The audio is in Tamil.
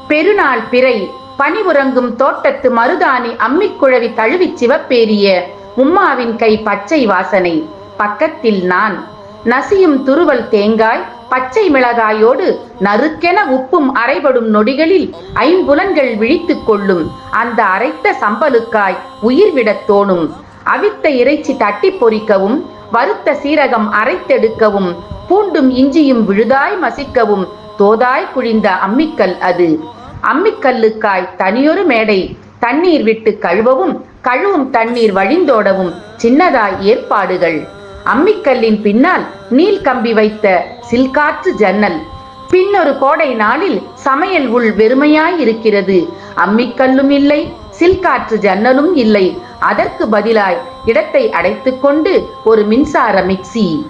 பெருநாள் பிறை பனிவுறங்கும் தோட்டத்து மருதாணி அம்மிக்குழவி தழுவிச் சிவப்பேரிய உம்மாவின் கை பச்சை வாசனை. பக்கத்தில் நான். நசியும் துருவல் தேங்காய் பச்சை மிளகாயோடு நறுக்கென உப்பும் அரைபடும் நொடிகளில் ஐம்புலன்கள் விழித்துக் கொள்ளும். அந்த அரைத்த சம்பலுக்காய் உயிர் விடத் தோணும். அவித்த இறைச்சி தட்டி பொறிக்கவும், வறுத்த சீரகம் அரைத்தெடுக்கவும், பூண்டும் இஞ்சியும் விழுதாய் மசிக்கவும் தோதாய் குழிந்த அம்மிக்கல் அது. அம்மிக்கல்லுக்காய் தனியொரு மேடை. தண்ணீர் விட்டு கழுவவும், கழுவும் தண்ணீர் வழிந்தோடவும் சின்னதாய் ஏற்பாடுகள். அம்மிக்கல்லின் பின்னால் நீல் கம்பி வைத்த சில்காற்று ஜன்னல். பின்னொரு கோடை நாளில் சமையல் உள் வெறுமையாயிருக்கிறது. அம்மிக்கல்லும் இல்லை, சில்காற்று ஜன்னலும் இல்லை. அதற்கு பதிலாய் இடத்தை அடைத்துக் கொண்டு ஒரு மின்சார மிக்சி.